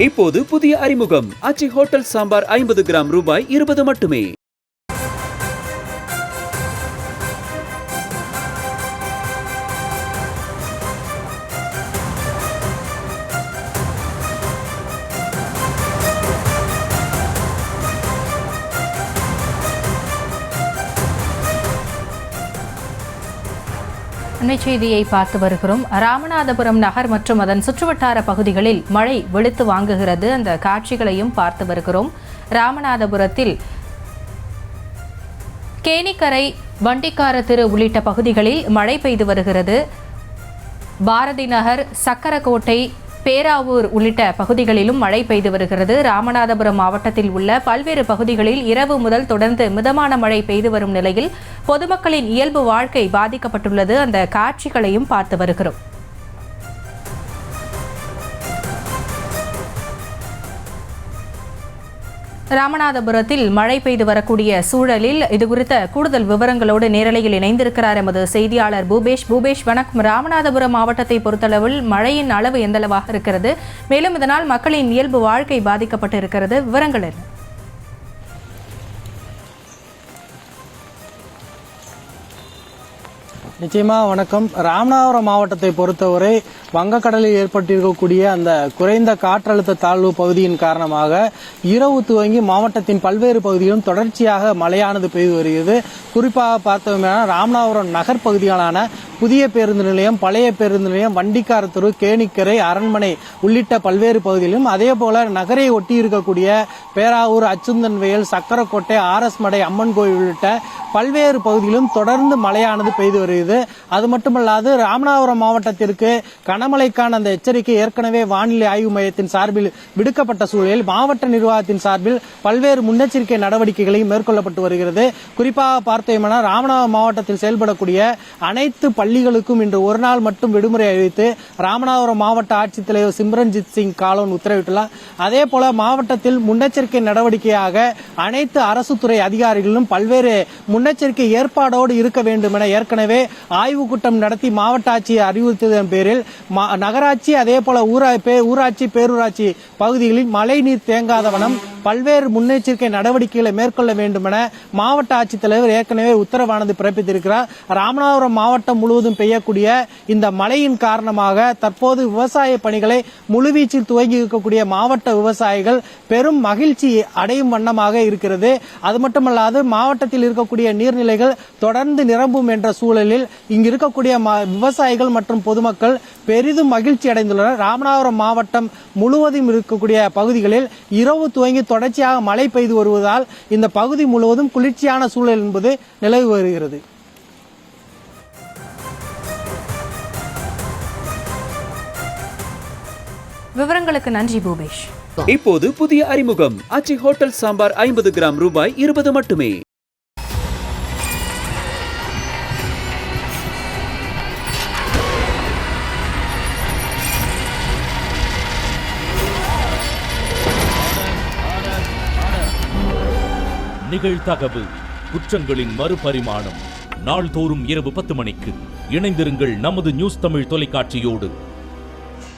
இப்போது புதிய அறிமுகம் ஆச்சி ஹோட்டல் சாம்பார் 50 கிராம் ரூபாய் 20 மட்டுமே. அண்மை செய்தியை பார்த்து வருகிறோம். ராமநாதபுரம் நகர் மற்றும் அதன் சுற்றுவட்டார பகுதிகளில் மழை வெளுத்து வாங்குகிறது. அந்த காட்சிகளையும் பார்த்து வருகிறோம். ராமநாதபுரத்தில் கேணிக்கரை, வண்டிக்கார தெரு உள்ளிட்ட பகுதிகளில் மழை பெய்து வருகிறது. பாரதி நகர், சக்கரக்கோட்டை, பேராவூர் உள்ளிட்ட பகுதிகளிலும் மழை பெய்து வருகிறது. ராமநாதபுரம் மாவட்டத்தில் உள்ள பல்வேறு பகுதிகளில் இரவு முதல் தொடர்ந்து மிதமான மழை பெய்து வரும் நிலையில் பொதுமக்களின் இயல்பு வாழ்க்கை பாதிக்கப்பட்டுள்ளது. அந்த காட்சிகளையும் பார்த்து வருகிறோம். ராமநாதபுரத்தில் மழை பெய்து வரக்கூடிய சூழலில் இதுகுறித்த கூடுதல் விவரங்களோடு நேரலையில் இணைந்திருக்கிறார் எமது செய்தியாளர் பூபேஷ். வணக்கம். ராமநாதபுரம் மாவட்டத்தை பொறுத்தளவில் மழையின் அளவு எந்தளவாக இருக்கிறது? மேலும் இதனால் மக்களின் இயல்பு வாழ்க்கை பாதிக்கப்பட்டு இருக்கிறது. விவரங்கள் என்ன? நிச்சயமா வணக்கம். ராமநாதபுரம் மாவட்டத்தை பொறுத்தவரை வங்கக்கடலில் ஏற்பட்டிருக்கக்கூடிய அந்த குறைந்த காற்றழுத்த தாழ்வு பகுதியின் காரணமாக இரவு துவங்கி மாவட்டத்தின் பல்வேறு பகுதிகளிலும் தொடர்ச்சியாக மழையானது பெய்து வருகிறது. குறிப்பாக பார்த்தோம்னா ராமநாதபுரம் நகர் பகுதிகளான புதிய பேருந்து நிலையம், பழைய பேருந்து நிலையம், வண்டிக்கார தெரு, கேணிக்கரை, அரண்மனை உள்ளிட்ட பல்வேறு பகுதிகளிலும், அதே போல நகரை ஒட்டி இருக்கக்கூடிய பேராவூர், அச்சுந்தன்வயல், சக்கரக்கோட்டை, ஆர்எஸ் மடை, அம்மன் கோயில் உள்ளிட்ட பல்வேறு பகுதிகளிலும் தொடர்ந்து மழையானது பெய்து வருகிறது. அது மட்டுமல்லாது ராமநாதபுரம் மாவட்டத்திற்கு கனமழைக்கான அந்த எச்சரிக்கை ஏற்கனவே வானிலை ஆய்வு மையத்தின் சார்பில் விடுக்கப்பட்ட சூழலில் மாவட்ட நிர்வாகத்தின் சார்பில் பல்வேறு முன்னெச்சரிக்கை நடவடிக்கைகளையும் மேற்கொள்ளப்பட்டு வருகிறது. குறிப்பாக பார்த்தோம்னா ராமநாதபுரம் மாவட்டத்தில் செயல்படக்கூடிய அனைத்து பள்ளிகளுக்கும் இன்று ஒரு நாள் மட்டும் விடுமுறை அறிவித்து ராமநாதபுரம் மாவட்ட ஆட்சித்தலைவர் சிம்ரன்ஜித் சிங் காலோன் உத்தரவிட்டுள்ளார். அதே போல மாவட்டத்தில் முன்னெச்சரிக்கை நடவடிக்கையாக அனைத்து அரசு துறை அதிகாரிகளும் பல்வேறு முன்னெச்சரிக்கை ஏற்பாடோடு இருக்க வேண்டும் என ஏற்கனவே ஆய்வுக் கூட்டம் நடத்தி மாவட்ட ஆட்சியை அறிவுறுத்தியதன் பேரில் நகராட்சி, அதே போல ஊராட்சி, பேரூராட்சி பகுதிகளில் மழைநீர் தேங்காத வண்ணம் பல்வேறு முன்னெச்சரிக்கை நடவடிக்கைகளை மேற்கொள்ள வேண்டும் என மாவட்ட ஆட்சித்தலைவர் ஏற்கனவே உத்தரவானது பிறப்பித்திருக்கிறார். ராமநாதபுரம் மாவட்டம் முழுவதும் பெய்யக்கூடிய இந்த மழையின் காரணமாக தற்போது விவசாய பணிகளை முழுவீச்சில் துவங்கி இருக்கக்கூடிய மாவட்ட விவசாயிகள் பெரும் மகிழ்ச்சி அடையும் வண்ணமாக இருக்கிறது. அது மட்டுமல்லாது மாவட்டத்தில் இருக்கக்கூடிய நீர்நிலைகள் தொடர்ந்து நிரம்பும் என்ற சூழலில் இங்கு இருக்கக்கூடிய விவசாயிகள் மற்றும் பொதுமக்கள் பெரிதும் மகிழ்ச்சி அடைந்துள்ளனர். ராமநாதபுரம் மாவட்டம் முழுவதும் இருக்கக்கூடிய பகுதிகளில் இரவு துவங்கி தொடர்ச்சியாக மழை பெய்து வருவதால் இந்த பகுதி முழுவதும் குளிர்ச்சியான சூழல் என்பது நிலவி வருகிறது. விவரங்களுக்கு நன்றி பூபேஷ். இப்போது புதிய அறிமுகம் ஆச்சி ஹோட்டல் சாம்பார் 50 கிராம் ரூபாய் 20 மட்டுமே. நிகழ்தகவு குற்றங்களின் மறுபரிமாணம் நாள்தோறும் இரவு 10 மணிக்கு இணைந்திருங்கள் நமது நியூஸ் தமிழ் தொலைக்காட்சியோடு.